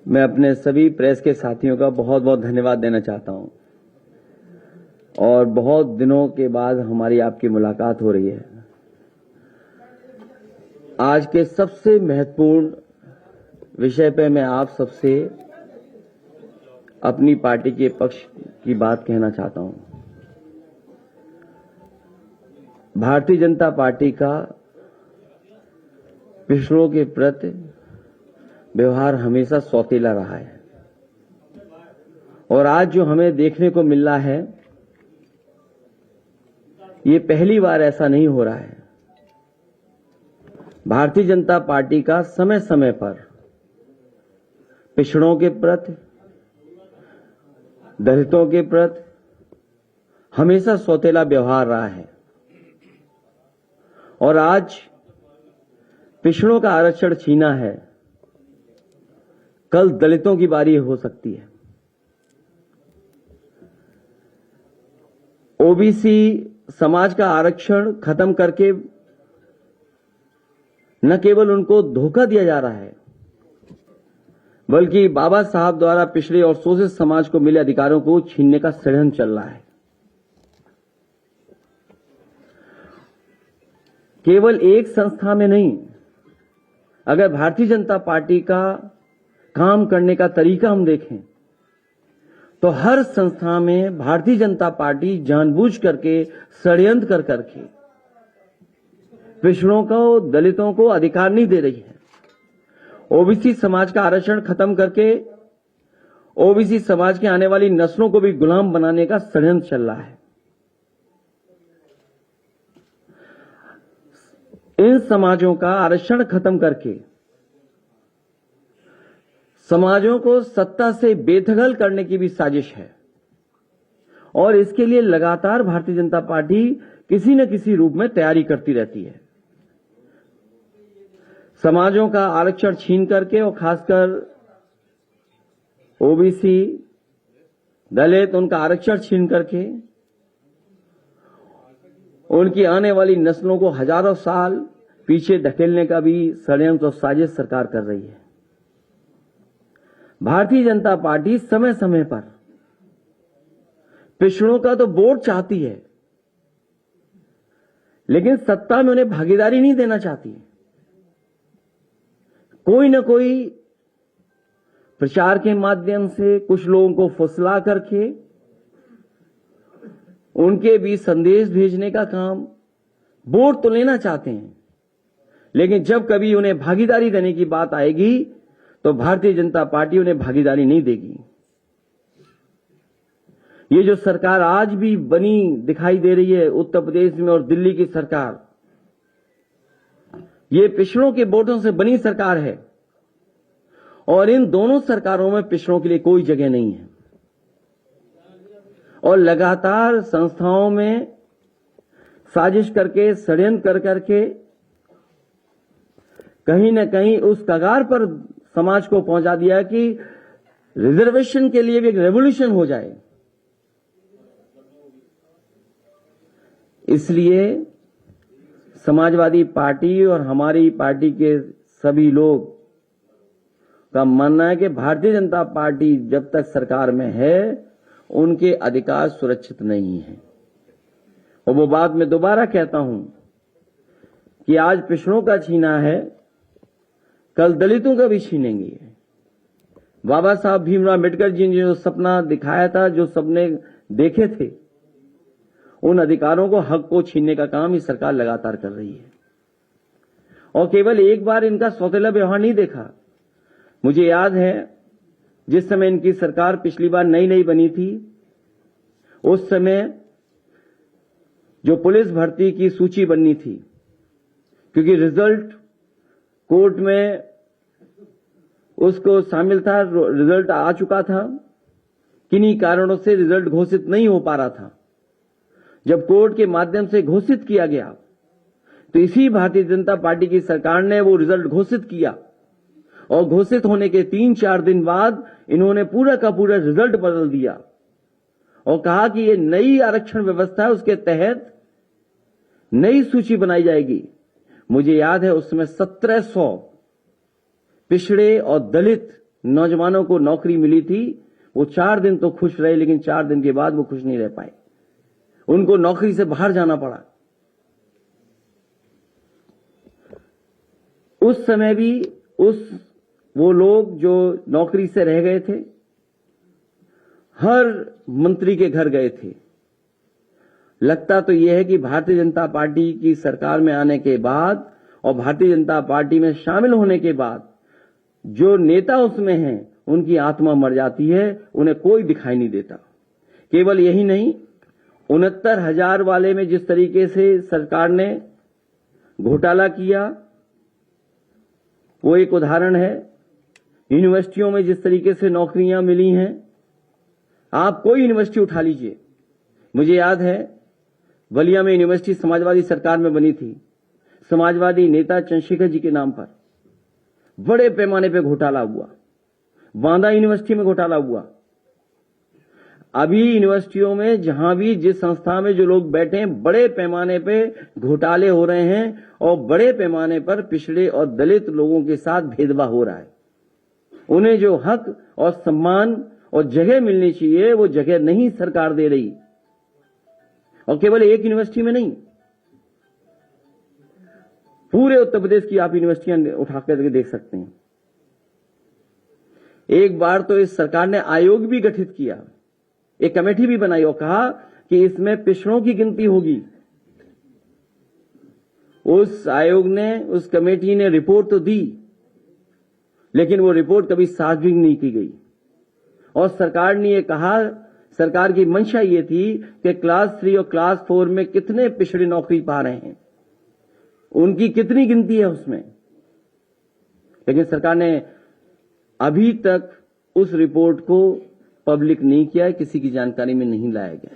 मैं अपने सभी प्रेस के साथियों का बहुत बहुत धन्यवाद देना चाहता हूं और बहुत दिनों के बाद हमारी आपकी मुलाकात हो रही है। आज के सबसे महत्वपूर्ण विषय पे मैं आप सबसे अपनी पार्टी के पक्ष की बात कहना चाहता हूं। भारतीय जनता पार्टी का पिछड़ों के प्रति व्यवहार हमेशा सौतेला रहा है और आज जो हमें देखने को मिल रहा है ये पहली बार ऐसा नहीं हो रहा है। भारतीय जनता पार्टी का समय समय पर पिछड़ों के प्रति, दलितों के प्रति हमेशा सौतेला व्यवहार रहा है और आज पिछड़ों का आरक्षण छीना है, कल दलितों की बारी हो सकती है। ओबीसी समाज का आरक्षण खत्म करके न केवल उनको धोखा दिया जा रहा है बल्कि बाबा साहब द्वारा पिछड़े और शोषित समाज को मिले अधिकारों को छीनने का षड्यंत्र चल रहा है। केवल एक संस्था में नहीं, अगर भारतीय जनता पार्टी का काम करने का तरीका हम देखें तो हर संस्था में भारतीय जनता पार्टी जानबूझ करके षड्यंत्र कर करके पिछड़ों को, दलितों को अधिकार नहीं दे रही है। ओबीसी समाज का आरक्षण खत्म करके ओबीसी समाज के आने वाली नस्लों को भी गुलाम बनाने का षड्यंत्र चल रहा है। इन समाजों का आरक्षण खत्म करके समाजों को सत्ता से बेदखल करने की भी साजिश है और इसके लिए लगातार भारतीय जनता पार्टी किसी न किसी रूप में तैयारी करती रहती है। समाजों का आरक्षण छीन करके और खासकर ओबीसी, दलित, उनका आरक्षण छीन करके उनकी आने वाली नस्लों को हजारों साल पीछे धकेलने का भी षड्यंत्र और साजिश सरकार कर रही है। भारतीय जनता पार्टी समय समय पर पिछड़ों का तो वोट चाहती है लेकिन सत्ता में उन्हें भागीदारी नहीं देना चाहती। कोई न कोई प्रचार के माध्यम से कुछ लोगों को फुसला करके उनके बीच संदेश भेजने का काम, वोट तो लेना चाहते हैं लेकिन जब कभी उन्हें भागीदारी देने की बात आएगी तो भारतीय जनता पार्टी उन्हें भागीदारी नहीं देगी। ये जो सरकार आज भी बनी दिखाई दे रही है उत्तर प्रदेश में और दिल्ली की सरकार, ये पिछड़ों के वोटों से बनी सरकार है और इन दोनों सरकारों में पिछड़ों के लिए कोई जगह नहीं है और लगातार संस्थाओं में साजिश करके, षड्यंत्र कर करके कहीं न कहीं उस कगार पर समाज को पहुंचा दिया कि रिजर्वेशन के लिए भी एक रेवोल्यूशन हो जाए। इसलिए समाजवादी पार्टी और हमारी पार्टी के सभी लोग का मानना है कि भारतीय जनता पार्टी जब तक सरकार में है उनके अधिकार सुरक्षित नहीं है। और वो बात मैं दोबारा कहता हूं कि आज पिछड़ों का छीना है, कल दलितों का भी छीनेंगे। बाबा साहब भीमराव अम्बेडकर जी ने जो सपना दिखाया था, जो सपने देखे थे, उन अधिकारों को, हक को छीनने का काम ये सरकार लगातार कर रही है और केवल एक बार इनका सौतेला व्यवहार नहीं देखा। मुझे याद है जिस समय इनकी सरकार पिछली बार नई नई बनी थी, उस समय जो पुलिस भर्ती की सूची बननी थी, क्योंकि रिजल्ट कोर्ट में उसको शामिल था, रिजल्ट आ चुका था, किन्हीं कारणों से रिजल्ट घोषित नहीं हो पा रहा था। जब कोर्ट के माध्यम से घोषित किया गया तो इसी भारतीय जनता पार्टी की सरकार ने वो रिजल्ट घोषित किया और घोषित होने के 3-4 दिन बाद इन्होंने पूरा का पूरा रिजल्ट बदल दिया और कहा कि ये नई आरक्षण व्यवस्था है, उसके तहत नई सूची बनाई जाएगी। मुझे याद है उस समय 1700 पिछड़े और दलित नौजवानों को नौकरी मिली थी, वो 4 दिन तो खुश रहे, लेकिन 4 दिन के बाद वो खुश नहीं रह पाए, उनको नौकरी से बाहर जाना पड़ा। उस समय भी वो लोग जो नौकरी से रह गए थे, हर मंत्री के घर गए थे। लगता तो यह है कि भारतीय जनता पार्टी की सरकार में आने के बाद और भारतीय जनता पार्टी में शामिल होने के बाद जो नेता उसमें हैं, उनकी आत्मा मर जाती है, उन्हें कोई दिखाई नहीं देता। केवल यही नहीं, 69,000 वाले में जिस तरीके से सरकार ने घोटाला किया, वो एक उदाहरण है। यूनिवर्सिटियों में जिस तरीके से नौकरियां मिली हैं, आप कोई यूनिवर्सिटी उठा लीजिए। मुझे याद है, बलिया में यूनिवर्सिटी समाजवादी सरकार में बनी थी, समाजवादी नेता चंद्रशेखर जी के नाम पर बड़े पैमाने पे घोटाला हुआ। बांदा यूनिवर्सिटी में घोटाला हुआ। अभी यूनिवर्सिटियों में जहां भी जिस संस्था में जो लोग बैठे हैं, बड़े पैमाने पे घोटाले हो रहे हैं और बड़े पैमाने पर पिछड़े और दलित लोगों के साथ भेदभाव हो रहा है। उन्हें जो हक और सम्मान और जगह मिलनी चाहिए, वो जगह नहीं सरकार दे रही। और केवल एक यूनिवर्सिटी में नहीं, पूरे उत्तर प्रदेश की आप यूनिवर्सिटियां उठा करके देख सकते हैं। एक बार तो इस सरकार ने आयोग भी गठित किया, एक कमेटी भी बनाई और कहा कि इसमें पिछड़ों की गिनती होगी। उस आयोग ने, उस कमेटी ने रिपोर्ट तो दी, लेकिन वो रिपोर्ट कभी सार्वजनिक नहीं की गई। और सरकार ने ये कहा, सरकार की मंशा ये थी कि क्लास 3 और क्लास 4 में कितने पिछड़े नौकरी पा रहे हैं, उनकी कितनी गिनती है उसमें। लेकिन सरकार ने अभी तक उस रिपोर्ट को पब्लिक नहीं किया, किसी की जानकारी में नहीं लाया गया।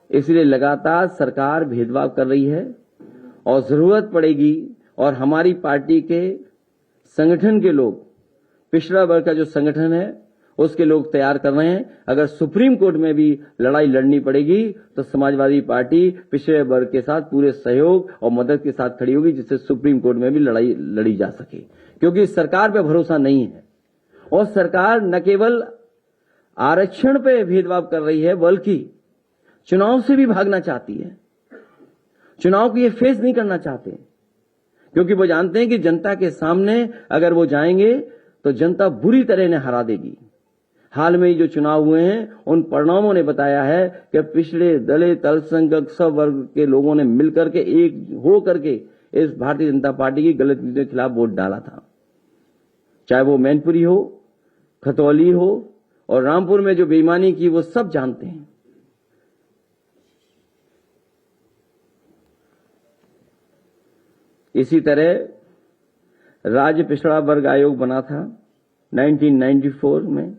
इसलिए लगातार सरकार भेदभाव कर रही है और जरूरत पड़ेगी और हमारी पार्टी के संगठन के लोग, पिछड़ा वर्ग का जो संगठन है उसके लोग तैयार कर रहे हैं। अगर सुप्रीम कोर्ट में भी लड़ाई लड़नी पड़ेगी तो समाजवादी पार्टी पिछड़े वर्ग के साथ पूरे सहयोग और मदद के साथ खड़ी होगी, जिससे सुप्रीम कोर्ट में भी लड़ाई लड़ी जा सके। क्योंकि सरकार पे भरोसा नहीं है और सरकार न केवल आरक्षण पे भेदभाव कर रही है, बल्कि चुनाव से भी भागना चाहती है। चुनाव को ये फेस नहीं करना चाहते, क्योंकि वो जानते हैं कि जनता के सामने अगर वो जाएंगे तो जनता बुरी तरह इन्हें हरा देगी। हाल में ही जो चुनाव हुए हैं, उन परिणामों ने बताया है कि पिछड़े, दलित, अल्पसंख्यक सब वर्ग के लोगों ने मिलकर के एक हो करके इस भारतीय जनता पार्टी की गलत नीतियों के खिलाफ वोट डाला था। चाहे वो मैनपुरी हो, खतौली हो और रामपुर में जो बेईमानी की, वो सब जानते हैं। इसी तरह राज्य पिछड़ा वर्ग आयोग बना था 1994 में,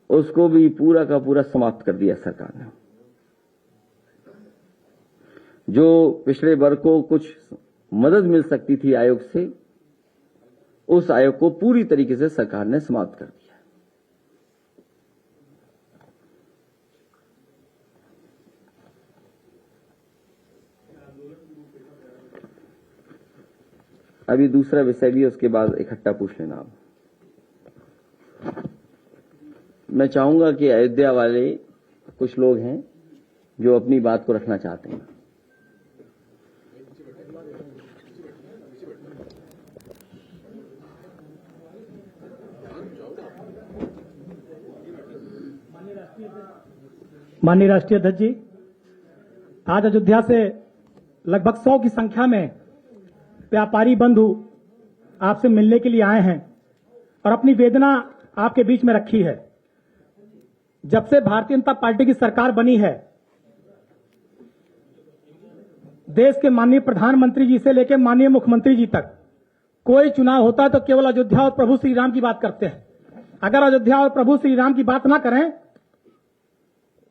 उसको भी पूरा का पूरा समाप्त कर दिया सरकार ने। जो पिछड़े वर्ग को कुछ मदद मिल सकती थी आयोग से, उस आयोग को पूरी तरीके से सरकार ने समाप्त कर दिया। अभी दूसरा विषय भी, उसके बाद इकट्ठा पूछ लेना आप। मैं चाहूंगा कि अयोध्या वाले कुछ लोग हैं जो अपनी बात को रखना चाहते हैं। माननीय राष्ट्रीय अध्यक्ष जी, आज अयोध्या से लगभग 100 की संख्या में व्यापारी बंधु आपसे मिलने के लिए आए हैं और अपनी वेदना आपके बीच में रखी है। जब से भारतीय जनता पार्टी की सरकार बनी है, देश के माननीय प्रधानमंत्री जी से लेकर माननीय मुख्यमंत्री जी तक कोई चुनाव होता है तो केवल अयोध्या और प्रभु श्री राम की बात करते हैं। अगर अयोध्या और प्रभु श्री राम की बात ना करें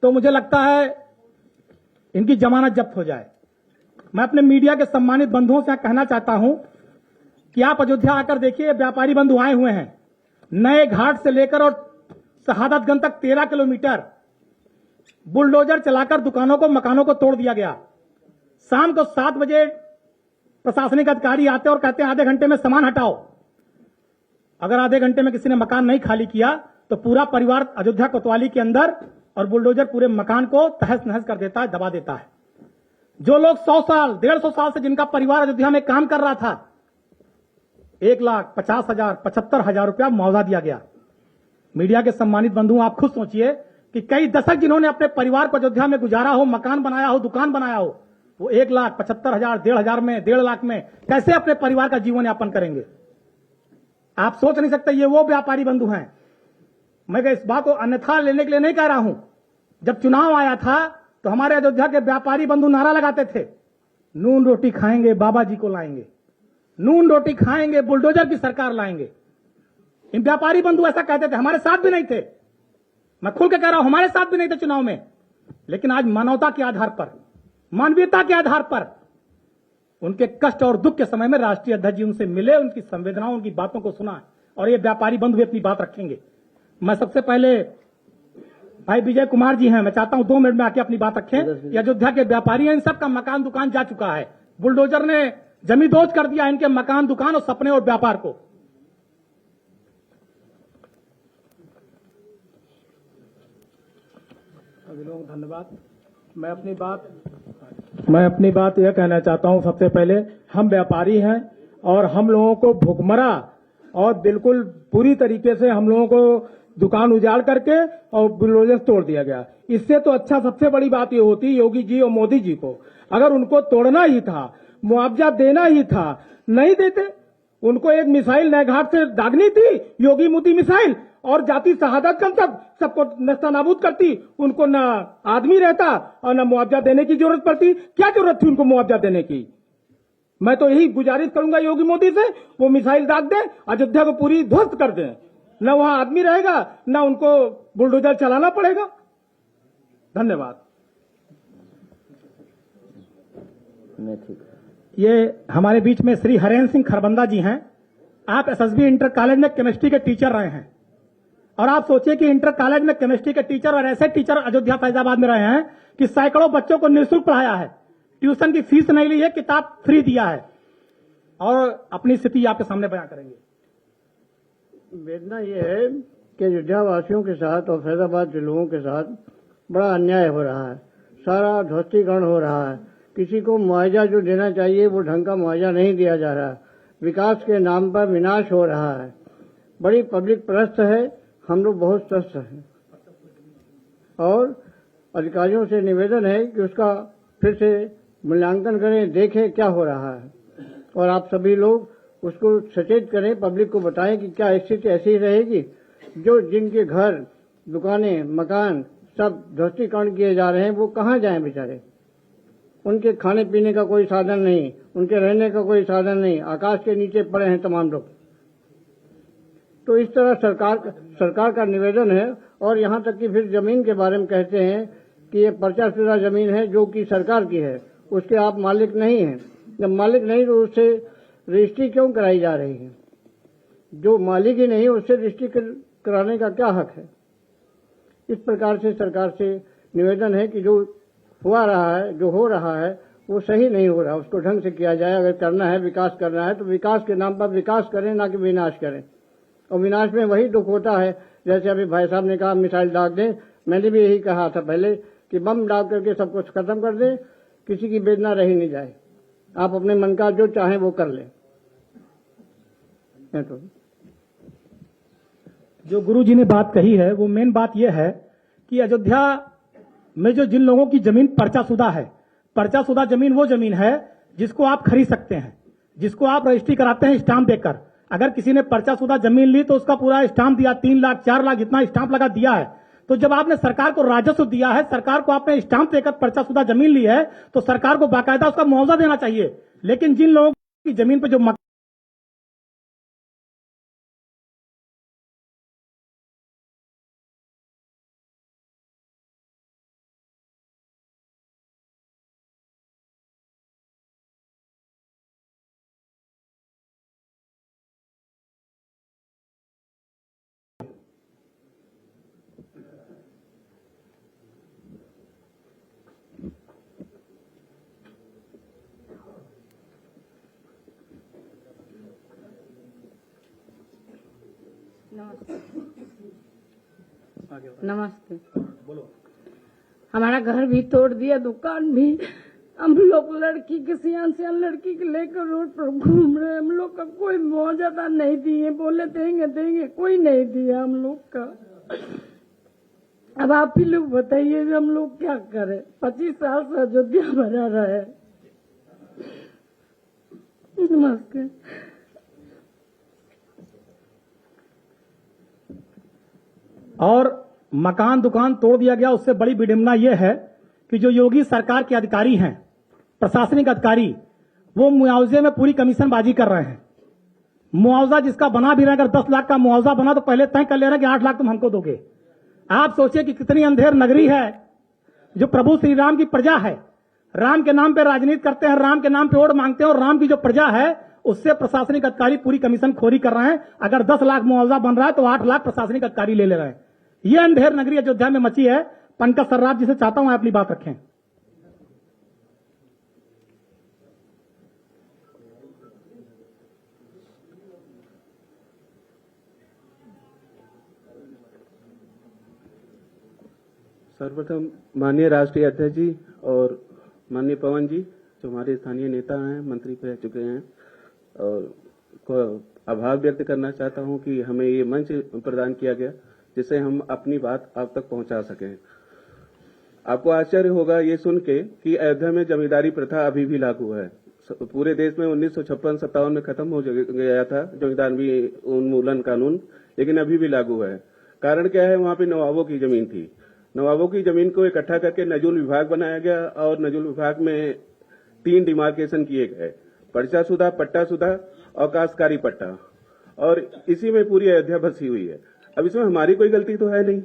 तो मुझे लगता है इनकी जमानत जब्त हो जाए। मैं अपने मीडिया के सम्मानित बंधुओं से कहना चाहता हूं कि आप अयोध्या आकर देखिए, व्यापारी बंधु आए हुए हैं। नए घाट से लेकर और शहादतगंज तक 13 किलोमीटर बुलडोजर चलाकर दुकानों को, मकानों को तोड़ दिया गया। शाम को 7 बजे प्रशासनिक अधिकारी आते और कहते हैं आधे घंटे में सामान हटाओ। अगर आधे घंटे में किसी ने मकान नहीं खाली किया तो पूरा परिवार अयोध्या कोतवाली के अंदर और बुलडोजर पूरे मकान को तहस नहस कर देता है, दबा देता है। जो लोग 100 साल 150 साल से जिनका परिवार अयोध्या में काम कर रहा था, 1,50,000 75,000 रुपया मुआवजा दिया गया। मीडिया के सम्मानित बंधु, आप खुद सोचिए कि कई दशक जिन्होंने अपने परिवार को अयोध्या में गुजारा हो, मकान बनाया हो, दुकान बनाया हो, वो 1,75,000 1,50,000 में 1.5 लाख में कैसे अपने परिवार का जीवन यापन करेंगे? आप सोच नहीं सकते। ये वो व्यापारी बंधु हैं। मैं इस बात को अन्यथा लेने के लिए नहीं कह रहा हूं। जब चुनाव आया था तो हमारे अयोध्या के व्यापारी बंधु नारा लगाते थे, नून रोटी खाएंगे बाबा जी को लाएंगे, नून रोटी खाएंगे बुलडोजर की सरकार लाएंगे। इन व्यापारी बंधु ऐसा कहते थे। हमारे साथ भी नहीं थे, मैं खुल के कह रहा हूं, हमारे साथ भी नहीं थे चुनाव में। लेकिन आज मानवता के आधार पर, मानवीयता के आधार पर, उनके कष्ट और दुख के समय में राष्ट्रीय अध्यक्ष जी उनसे मिले, उनकी संवेदनाओं, उनकी बातों को सुना, और ये व्यापारी बंधु भी अपनी बात रखेंगे। मैं सबसे पहले भाई विजय कुमार जी हैं, मैं चाहता हूं 2 मिनट में आके अपनी बात रखें। ये अयोध्या के व्यापारी हैं, इन सबका मकान दुकान जा चुका है। बुलडोजर ने जमींदोज कर दिया इनके मकान दुकान और सपने और व्यापार को। धन्यवाद। मैं अपनी बात यह कहना चाहता हूं। सबसे पहले हम व्यापारी हैं और हम लोगों को भुखमरा और बिल्कुल पूरी तरीके से हम लोगों को दुकान उजाड़ करके और बुलडोजर तोड़ दिया गया। इससे तो अच्छा सबसे बड़ी बात ये होती योगी जी और मोदी जी को, अगर उनको तोड़ना ही था, मुआवजा देना ही था, नहीं देते। उनको एक मिसाइल नए घाट से दागनी थी, योगी मोदी मिसाइल, और जाति शहादत कम तक सबको नस्ता नाबूद करती। उनको ना आदमी रहता और ना मुआवजा देने की जरूरत पड़ती। क्या जरूरत थी उनको मुआवजा देने की? मैं तो यही गुजारिश करूंगा योगी मोदी से, वो मिसाइल दाग दे, अयोध्या को पूरी ध्वस्त कर दें। न वहां आदमी रहेगा, न उनको बुलडोजर चलाना पड़ेगा। धन्यवाद। ये हमारे बीच में श्री हरेंद्र सिंह खरबंदा जी हैं। आप एसएसबी इंटर कॉलेज में केमिस्ट्री के टीचर रहे हैं, और आप सोचिए कि इंटर कॉलेज में केमिस्ट्री के टीचर और ऐसे टीचर अयोध्या फैजाबाद में रहे हैं कि सैकड़ों बच्चों को निःशुल्क पढ़ाया है, ट्यूशन की फीस नहीं ली है, किताब फ्री दिया है, और अपनी स्थिति आपके सामने बयां करेंगे। वेदना यह है कि अयोध्या वासियों के साथ और फैजाबाद के लोगों के साथ बड़ा अन्याय हो रहा है। सारा ध्वस्तीकरण हो रहा है। किसी को मुआवजा जो देना चाहिए वो ढंग का मुआवजा नहीं दिया जा रहा। विकास के नाम पर विनाश हो रहा है। बड़ी पब्लिक परस्त है। हम लोग बहुत स्वस्थ हैं और अधिकारियों से निवेदन है कि उसका फिर से मूल्यांकन करें, देखें क्या हो रहा है, और आप सभी लोग उसको सचेत करें, पब्लिक को बताएं कि क्या स्थिति ऐसी ही रहेगी। जो जिनके घर, दुकानें, मकान सब ध्वस्तीकरण किए जा रहे हैं, वो कहाँ जाएं बेचारे? उनके खाने पीने का कोई साधन नहीं, उनके रहने का कोई साधन नहीं, आकाश के नीचे पड़े हैं तमाम लोग। तो इस तरह सरकार का निवेदन है। और यहाँ तक कि फिर जमीन के बारे में कहते हैं कि ये पर्चा शुदा जमीन है जो कि सरकार की है, उसके आप मालिक नहीं हैं। जब मालिक नहीं तो उससे रजिस्ट्री क्यों कराई जा रही है? जो मालिक ही नहीं उससे रजिस्ट्री कराने का क्या हक है? इस प्रकार से सरकार से निवेदन है कि जो हुआ रहा है, जो हो रहा है, वो सही नहीं हो रहा, उसको ढंग से किया जाए। अगर करना है, विकास करना है, तो विकास के नाम पर विकास करें, ना कि विनाश करें। और विनाश में वही दुख होता है, जैसे अभी भाई साहब ने कहा मिसाइल दाग दें। मैंने भी यही कहा था पहले कि बम दाग करके सब कुछ खत्म कर दें, किसी की वेदना रही नहीं जाए। आप अपने मन का जो चाहें वो कर लें। तो जो गुरु जी ने बात कही है वो मेन बात यह है कि अयोध्या में जो जिन लोगों की जमीन पर्चाशुदा है, पर्चाशुदा जमीन वो जमीन है जिसको आप खरीद सकते हैं, जिसको आप रजिस्ट्री कराते हैं स्टाम्प देकर। अगर किसी ने पर्चाशुदा जमीन ली तो उसका पूरा स्टाम्प दिया, 3 लाख 4 लाख जितना स्टाम्प लगा दिया है। तो जब आपने सरकार को राजस्व दिया है, सरकार को आपने स्टाम्प देकर पर्चाशुदा जमीन ली है, तो सरकार को बाकायदा उसका मुआवजा देना चाहिए। लेकिन जिन लोगों की जमीन पर जो नमस्ते। हमारा घर भी तोड़ दिया, दुकान भी। हम लोग लड़की के सियान लड़की के लेकर रोड पर घूम रहे। हम लोग का कोई मुआवजा नहीं दिए, बोले देंगे, कोई नहीं दिया हम लोग का। अब आप ही लोग बताइए हम लोग क्या करें। 25 साल से अयोध्या भरा रहे। नमस्ते। और मकान दुकान तोड़ दिया गया। उससे बड़ी विडंबना यह है कि जो योगी सरकार के अधिकारी हैं, प्रशासनिक अधिकारी, वो मुआवजे में पूरी कमीशनबाजी कर रहे हैं। मुआवजा जिसका बना भी रहा, अगर 10 लाख का मुआवजा बना तो पहले तय कर ले रहे कि 8 लाख तुम हमको दोगे। आप सोचिए कि कितनी अंधेर नगरी है जो प्रभु श्री राम की प्रजा है। राम के नाम पे राजनीति करते हैं, राम के नाम पे वोट मांगते हैं, और राम की जो प्रजा है उससे प्रशासनिक अधिकारी पूरी कमीशन खोरी कर रहे हैं। अगर 10 लाख मुआवजा बन रहा है तो 8 लाख प्रशासनिक अधिकारी ले रहे हैं। यह अंधेर नगरी अयोध्या में मची है। पंकज सर्राफ जी से चाहता हूं अपनी बात रखें। सर्वप्रथम माननीय राष्ट्रीय अध्यक्ष जी और माननीय पवन जी, जो हमारे स्थानीय नेता हैं, मंत्री रह चुके हैं, और को आभार व्यक्त करना चाहता हूं कि हमें ये मंच प्रदान किया गया जिससे हम अपनी बात आप तक पहुंचा सकें। आपको आश्चर्य होगा ये सुन के कि अयोध्या में जमींदारी प्रथा अभी भी लागू है। पूरे देश में 1956-57 में खत्म हो गया था जमींदारी उन्मूलन कानून, लेकिन अभी भी लागू है। कारण क्या है? वहां पे नवाबों की जमीन थी। नवाबों की जमीन को इकट्ठा करके नजुल विभाग बनाया गया और नजुल विभाग में 3 डिमार्केशन किए गए, पर्चाशुदा, पट्टाशुदा और काश्तकारी पट्टा, और इसी में पूरी अयोध्या बसी हुई है। अब इसमें हमारी कोई गलती तो है नहीं।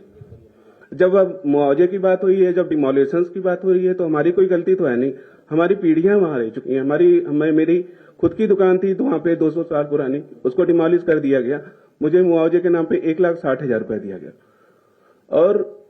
जब अब मुआवजे की बात हुई है, जब डिमोलिशंस की बात हो रही है, तो हमारी कोई गलती तो है नहीं। हमारी पीढ़ियां वहां रह चुकी हैं। मेरी खुद की दुकान थी तो वहां पे 200 साल पुरानी, उसको डिमोलिश कर दिया गया। मुझे मुआवजे के नाम पे 1,60,000 रुपए दिया गया। और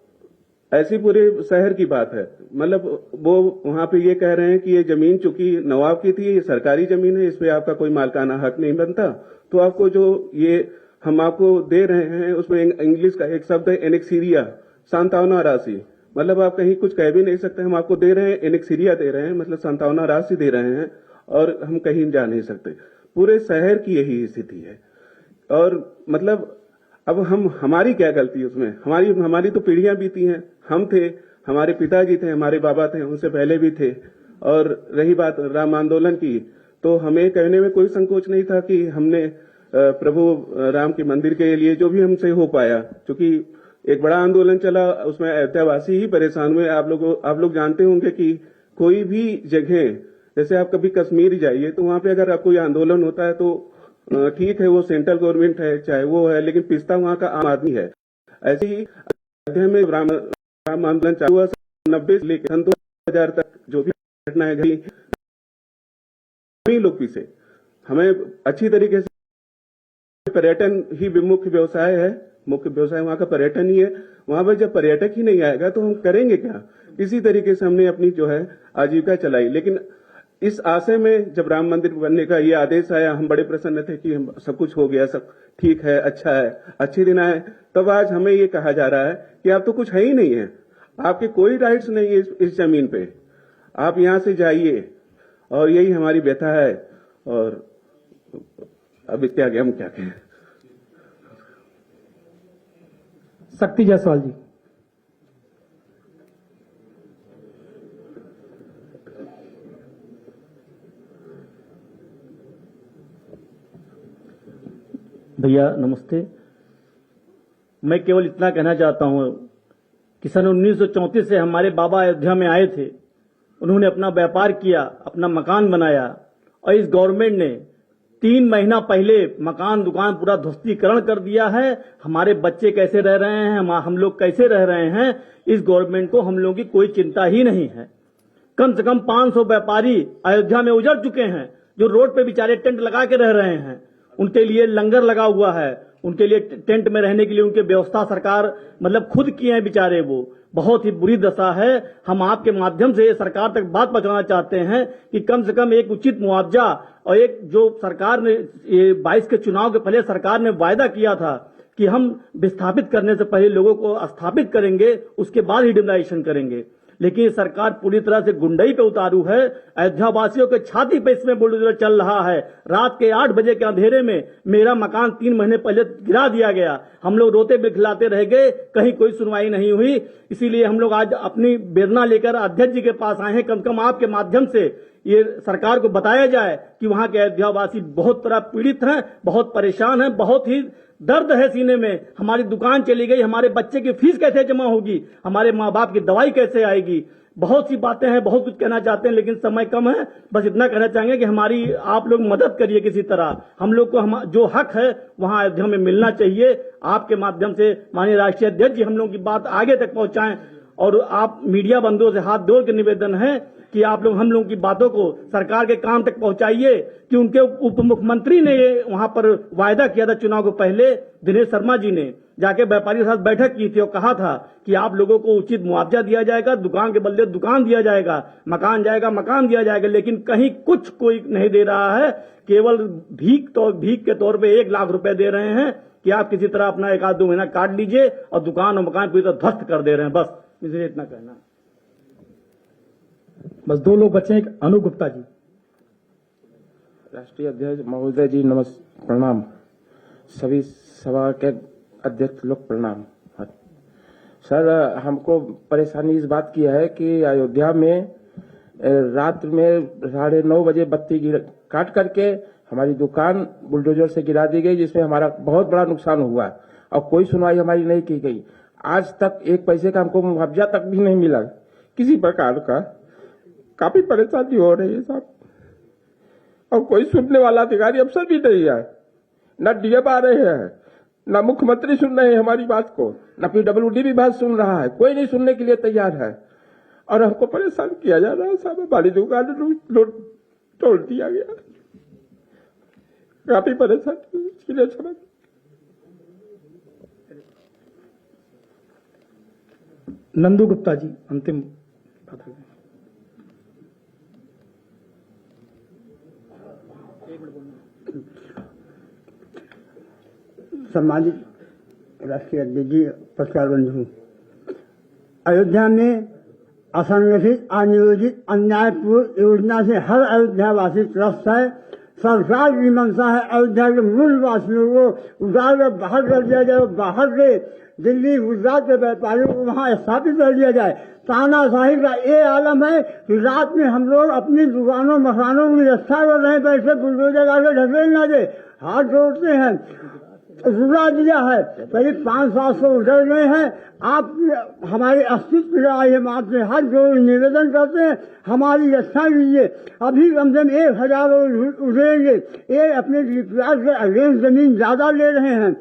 ऐसी पूरे शहर की बात है। मतलब वो वहां पे ये कह रहे हैं कि ये जमीन चूंकि नवाब की थी, ये सरकारी जमीन है, इस पे आपका कोई मालकाना हक नहीं बनता, तो आपको जो ये हम आपको दे रहे हैं उसमें इंग्लिश का एक शब्द है एनेक्सीरिया, सांत्वना राशि। मतलब आप कहीं कुछ कह भी नहीं सकते। हम आपको दे रहे हैं, एनेक्सीरिया दे रहे हैं, मतलब सांत्वना राशि दे रहे हैं, और हम कहीं जा नहीं सकते। पूरे शहर की यही स्थिति है। और मतलब अब हमारी क्या गलती उसमें? हमारी तो पीढ़ियां बीती हैं। हम थे, हमारे पिताजी थे, हमारे बाबा थे, उनसे पहले भी थे। और रही बात राम आंदोलन की, तो हमें कहने में कोई संकोच नहीं था कि हमने प्रभु राम के मंदिर के लिए जो भी हमसे हो पाया, क्योंकि एक बड़ा आंदोलन चला, उसमें अयोध्यावासी ही परेशान हुए। आप लोग जानते होंगे कि कोई भी जगह, जैसे आप कभी कश्मीर जाइए तो वहां पे अगर कोई आंदोलन होता है तो ठीक है, वो सेंट्रल गवर्नमेंट है, चाहे वो है, लेकिन पिसता वहां का आम आदमी है। ऐसे ही अयोध्या में राम आंदोलन चालू हुआ 90 से लेकर 2000 तक जो भी घटनाएं घटी, लोग पीछे। हमें अच्छी तरीके से पर्यटन ही मुख्य व्यवसाय है। मुख्य व्यवसाय वहां का पर्यटन ही है। वहां पर जब पर्यटक ही नहीं आएगा तो हम करेंगे क्या? इसी तरीके से हमने अपनी जो है आजीविका चलाई। लेकिन इस आशय में जब राम मंदिर बनने का ये आदेश आया, हम बड़े प्रसन्न थे कि सब कुछ हो गया, सब ठीक है, अच्छा है, अच्छे दिन आए। तब आज हमें ये कहा जा रहा है कि आप तो कुछ है ही नहीं है, आपके कोई राइट्स नहीं है इस जमीन पे, आप यहां से जाइए। और यही हमारी व्यथा है। और अब इत्या आगे हम क्या कहें? शक्ति जायसवाल जी। भैया नमस्ते। मैं केवल इतना कहना चाहता हूं कि सन 1934 से हमारे बाबा अयोध्या में आए थे। उन्होंने अपना व्यापार किया, अपना मकान बनाया, और इस गवर्नमेंट ने 3 महीना पहले मकान दुकान पूरा ध्वस्तीकरण कर दिया है। हमारे बच्चे कैसे रह रहे हैं, हम लोग कैसे रह रहे हैं, इस गवर्नमेंट को हम लोगों की कोई चिंता ही नहीं है। कम से कम 500 व्यापारी अयोध्या में उजड़ चुके हैं, जो रोड पे बेचारे टेंट लगा के रह रहे हैं। उनके लिए लंगर लगा हुआ है, उनके लिए टेंट में रहने के लिए उनकी व्यवस्था सरकार मतलब खुद किए हैं बेचारे। वो बहुत ही बुरी दशा है। हम आपके माध्यम से सरकार तक बात पहुंचाना चाहते हैं कि कम से कम एक उचित मुआवजा, और एक जो सरकार ने 22 के चुनाव के पहले सरकार ने वायदा किया था कि हम विस्थापित करने से पहले लोगों को स्थापित करेंगे, उसके बाद ही डिमोलाइजेशन करेंगे। लेकिन सरकार पूरी तरह से गुंडई पे उतारू है। अयोध्या वासियों के छाती पे इसमें बुलडोजर चल रहा है। रात के 8 बजे के अंधेरे में मेरा मकान 3 महीने पहले गिरा दिया गया। हम लोग रोते बिलखिलाते रह गए, कहीं कोई सुनवाई नहीं हुई। इसीलिए हम लोग आज अपनी वेदना लेकर अध्यक्ष जी के पास आए हैं। कम से कम आपके माध्यम से ये सरकार को बताया जाए कि वहां के अयोध्या वासी बहुत तरह पीड़ित हैं, बहुत परेशान हैं, बहुत ही दर्द है सीने में। हमारी दुकान चली गई, हमारे बच्चे की फीस कैसे जमा होगी, हमारे माँ बाप की दवाई कैसे आएगी। बहुत सी बातें हैं, बहुत कुछ कहना चाहते हैं, लेकिन समय कम है। बस इतना कहना चाहेंगे कि हमारी आप लोग मदद करिए किसी तरह। हम लोग को जो हक है वहां अयोध्या में मिलना चाहिए। आपके माध्यम से माननीय राष्ट्रीय अध्यक्ष जी हम लोगों की बात आगे तक पहुंचाएं। और आप मीडिया बंधुओं से हाथ जोड़ के निवेदन है कि आप लोग हम लोगों की बातों को सरकार के कान तक पहुंचाइए कि उनके उप मुख्यमंत्री ने वहां पर वायदा किया था चुनाव को पहले, दिनेश शर्मा जी ने जाके व्यापारी के साथ बैठक की थी और कहा था कि आप लोगों को उचित मुआवजा दिया जाएगा, दुकान के बदले दुकान दिया जाएगा, मकान जाएगा मकान दिया जाएगा। लेकिन कहीं कुछ कोई नहीं दे रहा है, केवल भीख के तौर पे 1 लाख रुपए दे रहे हैं कि आप किसी तरह अपना 1-2 महीना काट लीजिए, और दुकान और मकान पूरी तरह ध्वस्त कर दे रहे हैं। बस मुझे इतना कहना। बस 2 लोग बचे हैं, एक अनु गुप्ता जी। राष्ट्रीय अध्यक्ष महोदय जी नमस्कार, प्रणाम। सभी सभा के अध्यक्ष लोग प्रणाम। सर, हमको परेशानी इस बात की है कि अयोध्या में रात में 9:30 बजे बत्ती काट करके हमारी दुकान बुलडोजर से गिरा दी गई, जिसमें हमारा बहुत बड़ा नुकसान हुआ और कोई सुनवाई हमारी नहीं की गई। आज तक 1 पैसे का हमको मुआवजा तक भी नहीं मिला किसी प्रकार का। काफी परेशानी हो रही है साहब, और कोई सुनने वाला अधिकारी अफसर भी नहीं है। न डीएम आ रहे हैं, न मुख्यमंत्री सुन रहे हैं हमारी बात को, न पीडब्ल्यूडी भी बात सुन रहा है, कोई नहीं सुनने के लिए तैयार है। और हमको परेशान किया जा रहा है साहब। हमारी दुकान तोड़ दिया गया, काफी परेशानी इसके लिए समझ। नंदू गुप्ता जी अंतिम बात। सम्मानित राष्ट्रीय अध्यक्ष जी, पत्रकार बंधु, अयोध्या में असंगठित, अनियोजित, अन्यायपूर्ण योजना से हर अयोध्यावासी त्रस्त है। सरकार की मंशा है अयोध्या के मूल वासियों को उतार कर बाहर कर दिया जाए, बाहर से दिल्ली गुजरात के व्यापारियों को वहां स्थापित कर दिया जाए। तानाशाही का ये आलम है कि रात में हम लोग अपनी दुकानों मकानों की रक्षा कर रहे हैं, पैसे बुलडोजर आके ढकेल ना दे, हाथ जोड़ते हैं। रुला दिया है, करीब 500-700 उधर गए हैं। आप हमारे अस्तित्व के आए आपसे हाथ जोड़ निवेदन करते हैं, हमारी रक्षा कीजिए। अभी कम से कम 1000 उठेंगे। ये अपने डीपीआर के अगेंस्ट जमीन ज्यादा ले रहे हैं।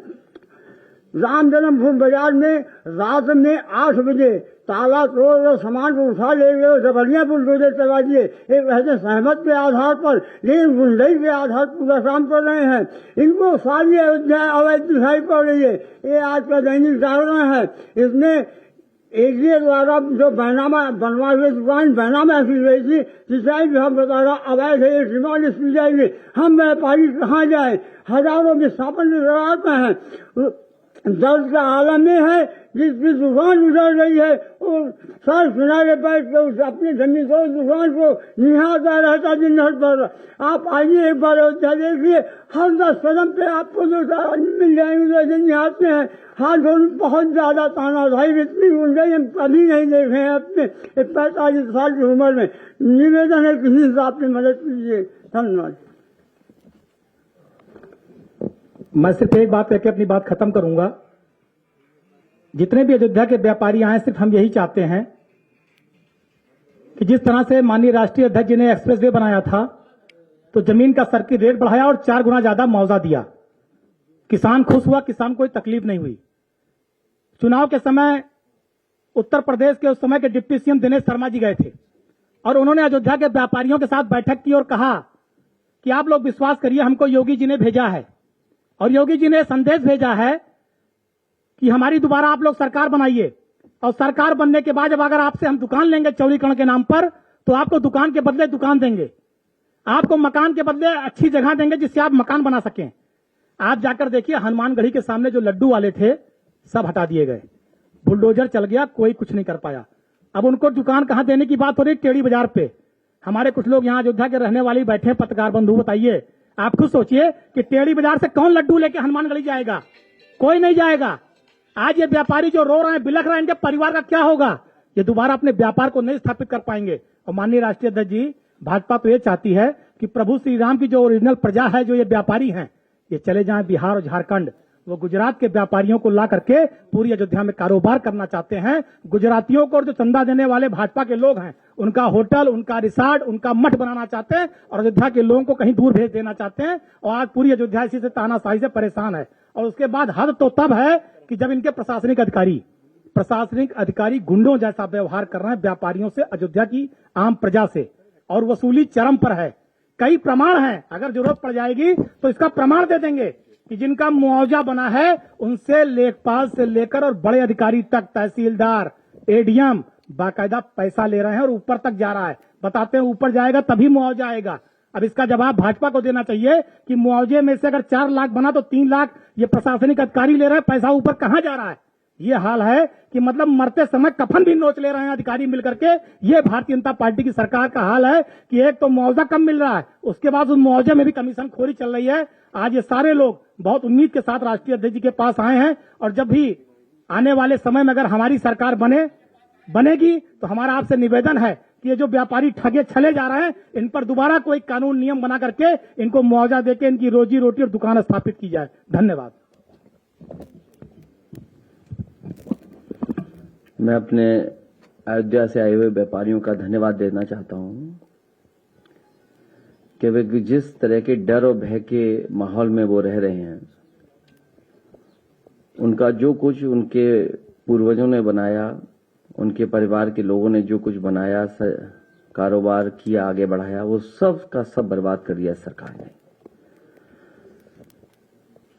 राम जन्मभूमि बाजार में रात में 8 बजे ताला तोड़ सामान को उठा ले गए, जबरिया बुलडोजर चला दिए। एक कहते सहमत के आधार पर, लेकिन गुंडई के आधार पर पूरा काम कर रहे हैं। इनको सारी अयोध्या अवैध दिखाई पड़ रही है। ये आज का दैनिक जागरण है। इसमें एजीए द्वारा जो बैनामा बनवा हुए दुकान बैनामा की गई थी, सिंचाई विभाग बताया अवैध है, डिमोलिश की जाएगी। हम व्यापारी कहाँ जाए? हजारों विस्थापन लगाते हैं। दर्द का आलम में है, जिसकी दुकान उजड़ गई है और सर किनारे बैठ कर अपनी जमीन को दुकान को निहारता रहता दिन भर पर। आप आइए एक बार अयोध्या देखिए, हर 10 कदम पे आपको मिल जाएंगे जैसे निहारते हैं। हाथ जोड़ बहुत ज्यादा तानाशाही, इतनी गुंडाई हम कभी नहीं देखे हैं अपने 45 साल की उम्र में। निवेदन है किसी हिसाब से मदद कीजिए। धन्यवाद। मैं सिर्फ एक बात कहकर अपनी बात खत्म करूंगा। जितने भी अयोध्या के व्यापारी आए, सिर्फ हम यही चाहते हैं कि जिस तरह से माननीय राष्ट्रीय अध्यक्ष जी ने एक्सप्रेसवे बनाया था, तो जमीन का सर्किट रेट बढ़ाया और 4 गुना ज्यादा मुआवजा दिया। किसान खुश हुआ, किसान कोई तकलीफ नहीं हुई। चुनाव के समय उत्तर प्रदेश के उस समय के डिप्टी सीएम दिनेश शर्मा जी गए थे और उन्होंने अयोध्या के व्यापारियों के साथ बैठक की और कहा कि आप लोग विश्वास करिए, हमको योगी जी ने भेजा है और योगी जी ने संदेश भेजा है कि हमारी दोबारा आप लोग सरकार बनाइए, और सरकार बनने के बाद जब अगर आपसे हम दुकान लेंगे चौड़ीकरण के नाम पर, तो आपको दुकान के बदले दुकान देंगे, आपको मकान के बदले अच्छी जगह देंगे जिससे आप मकान बना सकें। आप जाकर देखिए हनुमानगढ़ी के सामने जो लड्डू वाले थे सब हटा दिए गए, बुलडोजर चल गया, कोई कुछ नहीं कर पाया। अब उनको दुकान कहां देने की बात हो रही, टेढ़ी बाजार पे। हमारे कुछ लोग यहाँ अयोध्या के रहने वाले बैठे, पत्रकार बंधु, बताइए आप खुद सोचिए कि टेढ़ी बाजार से कौन लड्डू लेके हनुमानगढ़ी जाएगा? कोई नहीं जाएगा। आज ये व्यापारी जो रो रहे हैं, बिलख रहे हैं, इनके परिवार का क्या होगा? ये दोबारा अपने व्यापार को नहीं स्थापित कर पाएंगे। और माननीय राष्ट्रीय अध्यक्ष जी, भाजपा तो ये चाहती है कि प्रभु श्री राम की जो ओरिजिनल प्रजा है, जो ये व्यापारी हैं, ये चले जाएं बिहार और झारखंड। वो गुजरात के व्यापारियों को ला करके पूरी अयोध्या में कारोबार करना चाहते हैं। गुजरातियों को और जो चंदा देने वाले भाजपा के लोग हैं, उनका होटल, उनका रिसॉर्ट, उनका मठ बनाना चाहते हैं और अयोध्या के लोगों को कहीं दूर भेज देना चाहते हैं। और आज पूरी अयोध्या इसी से तानाशाही से परेशान है। और उसके बाद हद तो तब है कि जब इनके प्रशासनिक अधिकारी गुंडों जैसा व्यवहार कर रहे हैं व्यापारियों से, अयोध्या की आम प्रजा से, और वसूली चरम पर है। कई प्रमाण हैं, अगर जरूरत पड़ जाएगी तो इसका प्रमाण दे देंगे कि जिनका मुआवजा बना है उनसे लेखपाल से लेकर और बड़े अधिकारी तक, तहसीलदार, एडीएम, बाकायदा पैसा ले रहे हैं और ऊपर तक जा रहा है। बताते हैं ऊपर जाएगा तभी मुआवजा आएगा। अब इसका जवाब भाजपा को देना चाहिए कि मुआवजे में से अगर 4 लाख बना तो 3 लाख ये प्रशासनिक अधिकारी ले रहे हैं, पैसा ऊपर कहां जा रहा है? ये हाल है कि मतलब मरते समय कफन भी नोच ले रहे हैं अधिकारी मिलकर के। ये भारतीय जनता पार्टी की सरकार का हाल है कि एक तो मुआवजा कम मिल रहा है, उसके बाद उस मुआवजे में भी कमीशन खोरी चल रही है। आज ये सारे लोग बहुत उम्मीद के साथ राष्ट्रीय अध्यक्ष जी के पास आए हैं और जब भी आने वाले समय में अगर हमारी सरकार बनेगी तो हमारा आपसे निवेदन है कि ये जो व्यापारी ठगे छले जा रहे हैं, इन पर दोबारा कोई कानून नियम बना करके इनको मुआवजा देके इनकी रोजी रोटी और दुकान स्थापित की जाए। धन्यवाद। मैं अपने अयोध्या से आए हुए व्यापारियों का धन्यवाद देना चाहता हूं कि वे जिस तरह के डर और भय के माहौल में वो रह रहे हैं, उनका जो कुछ उनके पूर्वजों ने बनाया, उनके परिवार के लोगों ने जो कुछ बनाया, कारोबार किया, आगे बढ़ाया, वो सब का सब बर्बाद कर दिया सरकार ने।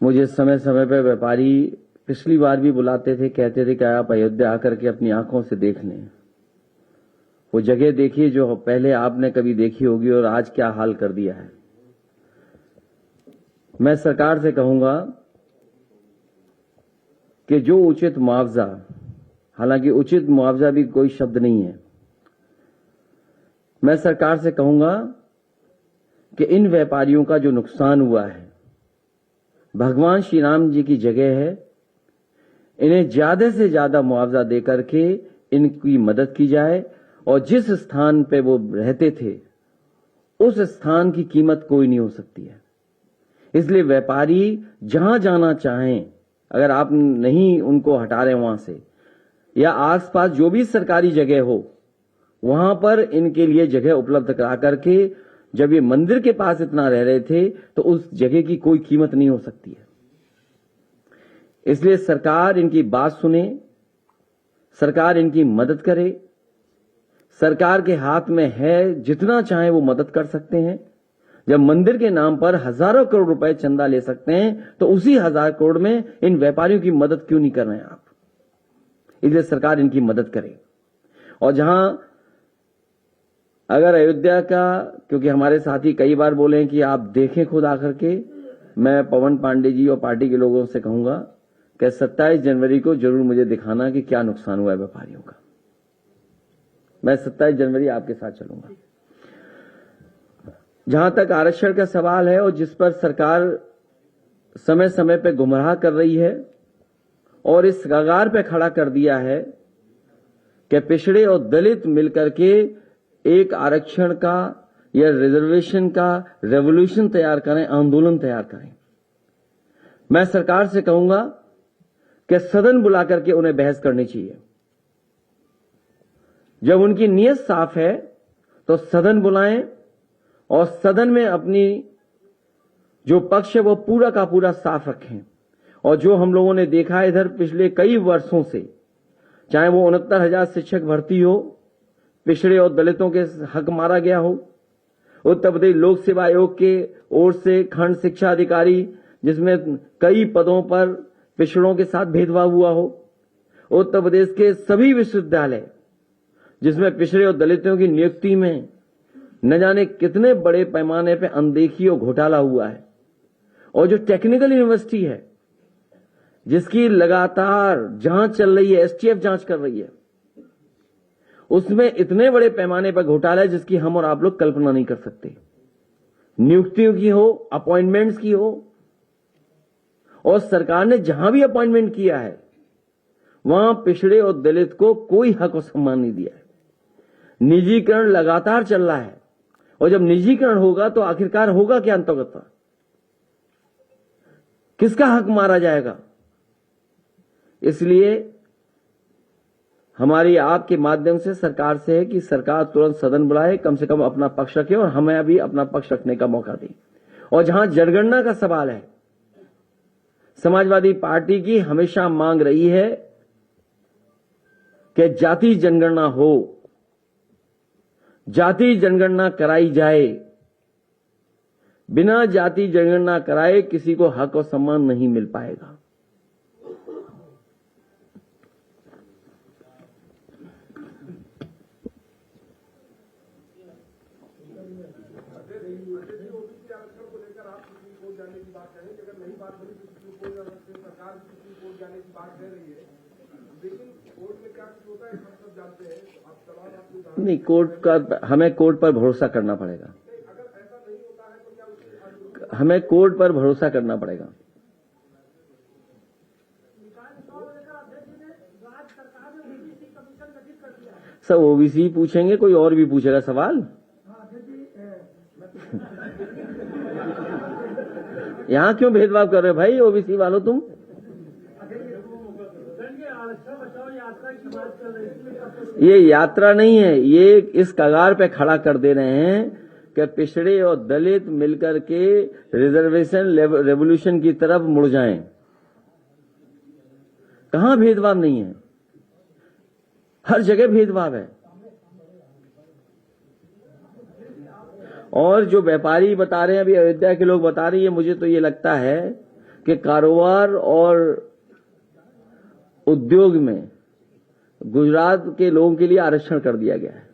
मुझे समय समय पर व्यापारी पिछली बार भी बुलाते थे, कहते थे कि आप अयोध्या आकर के अपनी आंखों से देख लें, वो जगह देखिए जो पहले आपने कभी देखी होगी और आज क्या हाल कर दिया है। मैं सरकार से कहूंगा कि जो उचित मुआवजा, हालांकि उचित मुआवजा भी कोई शब्द नहीं है, मैं सरकार से कहूंगा कि इन व्यापारियों का जो नुकसान हुआ है, भगवान श्री राम जी की जगह है, इन्हें ज्यादा से ज्यादा मुआवजा देकर के इनकी मदद की जाए और जिस स्थान पे वो रहते थे उस स्थान की कीमत कोई नहीं हो सकती है। इसलिए व्यापारी जहां जाना चाहें, अगर आप नहीं उनको हटा रहे वहां से, या आसपास जो भी सरकारी जगह हो वहां पर इनके लिए जगह उपलब्ध करा करके, जब ये मंदिर के पास इतना रह रहे थे तो उस जगह की कोई कीमत नहीं हो सकती है। इसलिए सरकार इनकी बात सुने, सरकार इनकी मदद करे। सरकार के हाथ में है, जितना चाहे वो मदद कर सकते हैं। जब मंदिर के नाम पर हजारों करोड़ रुपए चंदा ले सकते हैं तो उसी 1000 करोड़ में इन व्यापारियों की मदद क्यों नहीं कर रहे हैं आप? इसलिए सरकार इनकी मदद करे। और जहां अगर अयोध्या का, क्योंकि हमारे साथी कई बार बोले हैं कि आप देखें खुद आकर के, मैं पवन पांडे जी और पार्टी के लोगों से कहूंगा कि 27 जनवरी को जरूर मुझे दिखाना कि क्या नुकसान हुआ है व्यापारियों का। मैं 27 जनवरी आपके साथ चलूंगा। जहां तक आरक्षण का सवाल है और जिस पर सरकार समय समय पे गुमराह कर रही है और इस कगार पे खड़ा कर दिया है कि पिछड़े और दलित मिलकर के एक आरक्षण का या रिजर्वेशन का रेवोल्यूशन तैयार करें, आंदोलन तैयार करें। मैं सरकार से कहूंगा कि सदन बुला करके उन्हें बहस करनी चाहिए। जब उनकी नीयत साफ है तो सदन बुलाएं और सदन में अपनी जो पक्ष है वो पूरा का पूरा साफ रखें। और जो हम लोगों ने देखा है इधर पिछले कई वर्षों से, चाहे वो 69,000 शिक्षक भर्ती हो, पिछड़े और दलितों के हक मारा गया हो, उत्तर प्रदेश लोक सेवा आयोग के ओर से खंड शिक्षा अधिकारी जिसमें कई पदों पर पिछड़ों के साथ भेदभाव हुआ हो, उत्तर प्रदेश के सभी विश्वविद्यालय जिसमें पिछड़े और दलितों की नियुक्ति में न जाने कितने बड़े पैमाने पर अनदेखी और घोटाला हुआ है, और जो टेक्निकल यूनिवर्सिटी है जिसकी लगातार जांच चल रही है, एसटीएफ जांच कर रही है, उसमें इतने बड़े पैमाने पर घोटाला है जिसकी हम और आप लोग कल्पना नहीं कर सकते। नियुक्तियों की हो, अपॉइंटमेंट्स की हो, और सरकार ने जहां भी अपॉइंटमेंट किया है वहां पिछड़े और दलित को कोई हक और सम्मान नहीं दिया है। निजीकरण लगातार चल रहा है, और जब निजीकरण होगा तो आखिरकार होगा क्या अंतर्गत? किसका हक मारा जाएगा? इसलिए हमारी आपके माध्यम से सरकार से है कि सरकार तुरंत सदन बुलाए, कम से कम अपना पक्ष रखे और हमें भी अपना पक्ष रखने का मौका दे। और जहां जनगणना का सवाल है, समाजवादी पार्टी की हमेशा मांग रही है कि जाति जनगणना हो, जाति जनगणना कराई जाए। बिना जाति जनगणना कराए किसी को हक और सम्मान नहीं मिल पाएगा। नहीं, कोर्ट का हमें कोर्ट पर भरोसा करना पड़ेगा। हमें कोर्ट पर भरोसा करना पड़ेगा। सब ओबीसी पूछेंगे, कोई और भी पूछेगा सवाल? यहां क्यों भेदभाव कर रहे हो भाई ओबीसी वालों तुम? ये यात्रा नहीं है, ये इस कगार पे खड़ा कर दे रहे हैं कि पिछड़े और दलित मिलकर के रिजर्वेशन रेवोल्यूशन की तरफ मुड़ जाएं। कहां भेदभाव नहीं है? हर जगह भेदभाव है। और जो व्यापारी बता रहे हैं, अभी अयोध्या के लोग बता रहे हैं, मुझे तो ये लगता है कि कारोबार और उद्योग में गुजरात के लोगों के लिए आरक्षण कर दिया गया है।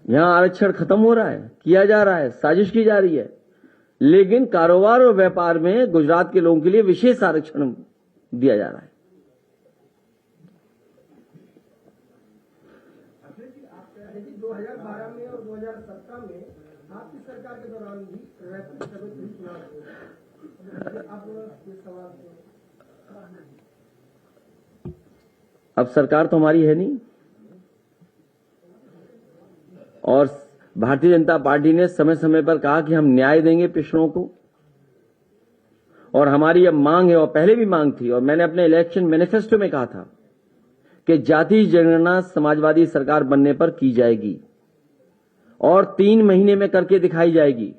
यहां आरक्षण खत्म हो रहा है, किया जा रहा है, साजिश की जा रही है, लेकिन कारोबार और व्यापार में गुजरात के लोगों के लिए विशेष आरक्षण दिया जा रहा है। अब सरकार तो हमारी है नहीं, और भारतीय जनता पार्टी ने समय समय पर कहा कि हम न्याय देंगे पिछड़ों को, और हमारी अब मांग है, और पहले भी मांग थी, और मैंने अपने इलेक्शन मैनिफेस्टो में कहा था कि जाति जनगणना समाजवादी सरकार बनने पर की जाएगी और 3 महीने में करके दिखाई जाएगी।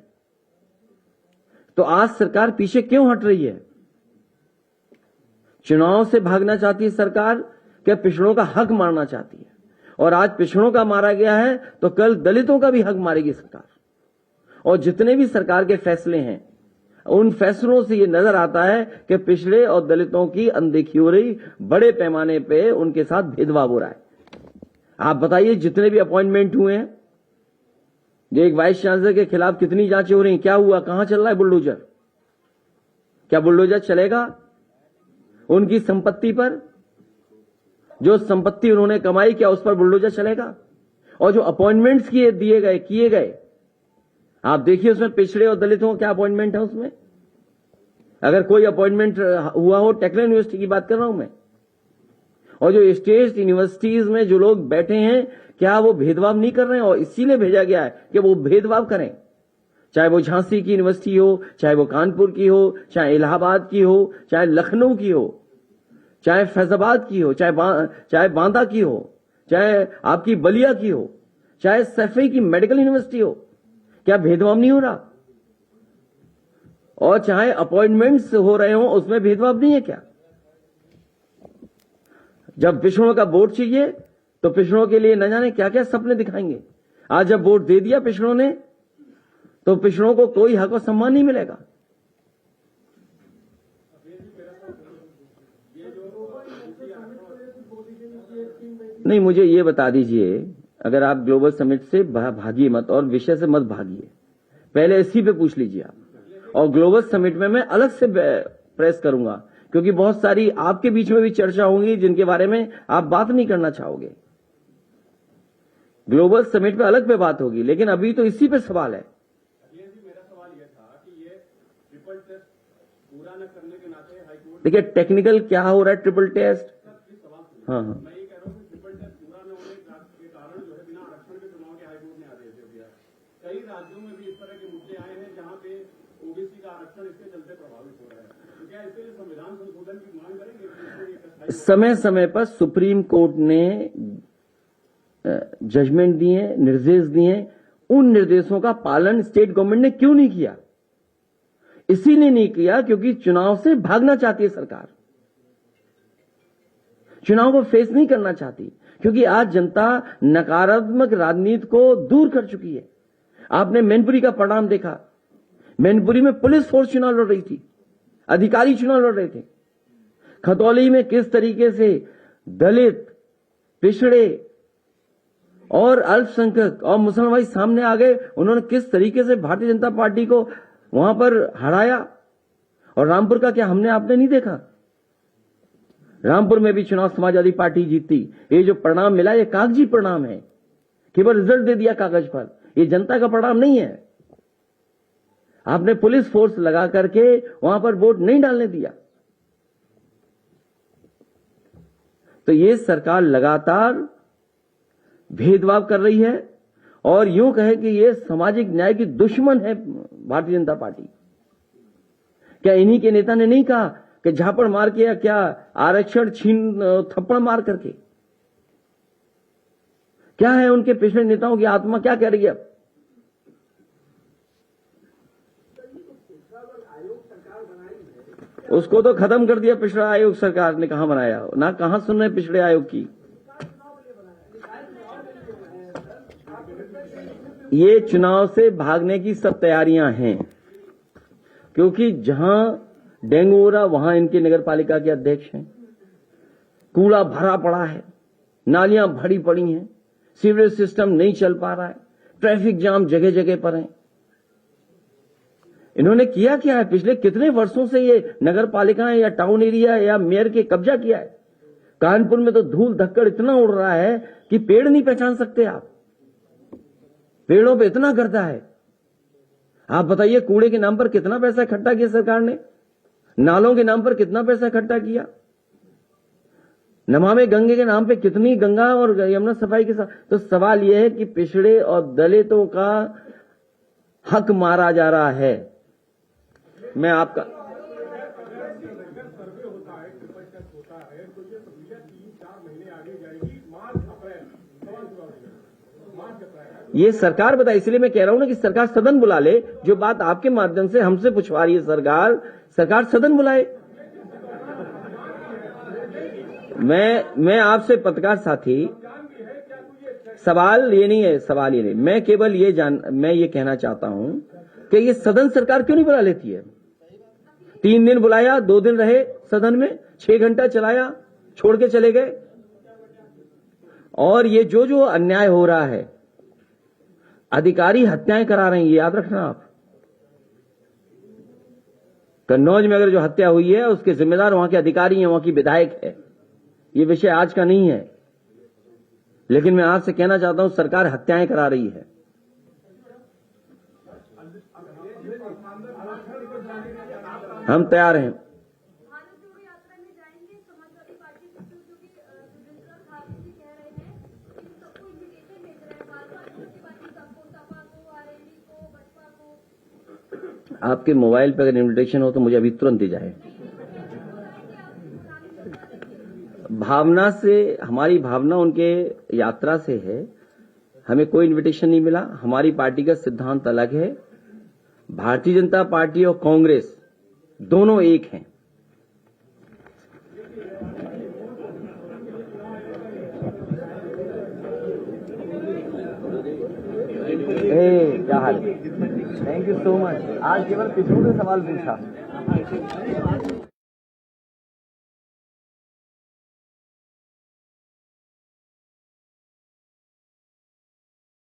तो आज सरकार पीछे क्यों हट रही है? चुनाव से भागना चाहती है सरकार, क्या पिछड़ों का हक मारना चाहती है? और आज पिछड़ों का मारा गया है तो कल दलितों का भी हक मारेगी सरकार। और जितने भी सरकार के फैसले हैं, उन फैसलों से ये नजर आता है कि पिछड़े और दलितों की अनदेखी हो रही, बड़े पैमाने पे उनके साथ भेदभाव हो रहा है। आप बताइए, जितने भी अपॉइंटमेंट हुए हैं, जो एक वाइस चांसलर के खिलाफ कितनी जांचें हो रही, क्या हुआ, कहां चल रहा है बुलडोजर? क्या बुलडोजर चलेगा उनकी संपत्ति पर? जो संपत्ति उन्होंने कमाई, क्या उस पर बुलडोजर चलेगा? और जो अपॉइंटमेंट्स किए गए, आप देखिए उसमें पिछड़े और दलितों का क्या अपॉइंटमेंट है उसमें। अगर कोई अपॉइंटमेंट हुआ हो, टेक्निकल यूनिवर्सिटी की बात कर रहा हूं मैं, और जो स्टेट यूनिवर्सिटीज में जो लोग बैठे हैं, क्या वो भेदभाव नहीं कर रहे हैं? और इसीलिए भेजा गया है कि वो भेदभाव करें, चाहे वो झांसी की यूनिवर्सिटी हो, चाहे वो कानपुर की हो, चाहे इलाहाबाद की हो, चाहे लखनऊ की हो, चाहे फैजाबाद की हो, चाहे बांदा की हो, चाहे आपकी बलिया की हो, चाहे सैफई की मेडिकल यूनिवर्सिटी हो, क्या भेदभाव नहीं हो रहा? और चाहे अपॉइंटमेंट्स हो रहे हो, उसमें भेदभाव नहीं है क्या? जब पिछड़ों का वोट चाहिए तो पिछड़ों के लिए न जाने क्या क्या सपने दिखाएंगे। आज जब वोट दे दिया पिछड़ों ने, तो पिछड़ों को कोई हक और सम्मान नहीं मिलेगा। नहीं, मुझे ये बता दीजिए, अगर आप ग्लोबल समिट से भागिए मत और विषय से मत भागिए। पहले इसी पे पूछ लीजिए आप। और ग्लोबल समिट में मैं अलग से प्रेस करूंगा, क्योंकि बहुत सारी आपके बीच में भी चर्चा होंगी जिनके बारे में आप बात नहीं करना चाहोगे। ग्लोबल समिट पे अलग पे बात होगी, लेकिन अभी तो इसी पे सवाल है। देखिए टेक्निकल क्या हो रहा है, ट्रिपल टेस्ट। हाँ हाँ, कई राज्यों में भी इस तरह के मुद्दे आए हैं जहां पे ओबीसी का आरक्षण इसके चलते प्रभावित हो रहा है, तो क्या इसके लिए संविधान संशोधन की मांग करेंगे? समय समय पर सुप्रीम कोर्ट ने जजमेंट दिए, निर्देश दिए, उन निर्देशों का पालन स्टेट गवर्नमेंट ने क्यों नहीं किया? इसीलिए नहीं किया क्योंकि चुनाव से भागना चाहती है सरकार, चुनाव को फेस नहीं करना चाहती, क्योंकि आज जनता नकारात्मक राजनीति को दूर कर चुकी है। आपने मैनपुरी का परिणाम देखा। मैनपुरी में पुलिस फोर्स चुनाव लड़ रही थी, अधिकारी चुनाव लड़ रहे थे। खतौली में किस तरीके से दलित, पिछड़े और अल्पसंख्यक और मुसलमान सामने आ गए, उन्होंने किस तरीके से भारतीय जनता पार्टी को वहां पर हराया। और रामपुर का क्या हमने आपने नहीं देखा? रामपुर में भी चुनाव समाजवादी पार्टी जीती। ये जो परिणाम मिला ये कागजी परिणाम है, केवल रिजल्ट दे दिया कागज पर, ये जनता का परिणाम नहीं है। आपने पुलिस फोर्स लगा करके वहां पर वोट नहीं डालने दिया। तो ये सरकार लगातार भेदभाव कर रही है और यूं कहे कि ये सामाजिक न्याय की दुश्मन है भारतीय जनता पार्टी। क्या इन्हीं के नेता ने नहीं कहा कि झापड़ मार के या क्या आरक्षण छीन थप्पड़ मार करके? क्या है उनके पिछले नेताओं की आत्मा क्या कह रही है? उसको तो खत्म कर दिया पिछड़ा आयोग सरकार ने। कहां बनाया ना, कहां सुन रहे पिछड़े आयोग की। ये चुनाव से भागने की सब तैयारियां हैं, क्योंकि जहां डेंगू हो रहा वहां इनके नगर पालिका के अध्यक्ष हैं। कूड़ा भरा पड़ा है, नालियां भरी पड़ी हैं, सीवरेज सिस्टम नहीं चल पा रहा है, ट्रैफिक जाम जगह जगह पर है। इन्होंने किया क्या है? पिछले कितने वर्षों से ये नगर पालिकाएं या टाउन एरिया या मेयर के कब्जा किया है। कानपुर में तो धूल धक्कड़ इतना उड़ रहा है कि पेड़ नहीं पहचान सकते आप। पेड़ों पे इतना गर्दा है। आप बताइए कूड़े के नाम पर कितना पैसा इकट्ठा किया सरकार ने, नालों के नाम पर कितना पैसा इकट्ठा किया, नमामि गंगे के नाम पे कितनी गंगा और यमुना सफाई के साथ। तो सवाल यह है कि पिछड़े और दलितों का हक मारा जा रहा है। मैं आपका ये सरकार बताए, इसलिए मैं कह रहा हूं ना कि सरकार सदन बुला ले। जो बात आपके माध्यम से हमसे पूछवा रही है सरकार सदन बुलाए। मैं आपसे पत्रकार साथी, सवाल ये नहीं है, मैं केवल मैं ये कहना चाहता हूं कि ये सदन सरकार क्यों नहीं बुला लेती है? 3 दिन बुलाया, 2 दिन रहे सदन में, 6 घंटा चलाया, छोड़ के चले गए। और ये जो अन्याय हो रहा है, अधिकारी हत्याएं करा रहे हैं, ये याद रखना आप। कन्नौज में अगर जो हत्या हुई है उसके जिम्मेदार वहां के अधिकारी हैं, वहां की विधायक है। ये विषय आज का नहीं है, लेकिन मैं आपसे कहना चाहता हूं सरकार हत्याएं करा रही है। हम तैयार हैं। आपके मोबाइल पर अगर इन्विटेशन हो तो मुझे अभी तुरंत दी जाए। भावना से, हमारी भावना उनके यात्रा से है। हमें कोई इन्विटेशन नहीं मिला। हमारी पार्टी का सिद्धांत अलग है। भारतीय जनता पार्टी और कांग्रेस दोनों एक हैं। क्या हाल है? Thank you so much. आज केवल पिछड़ों से सवाल पूछा।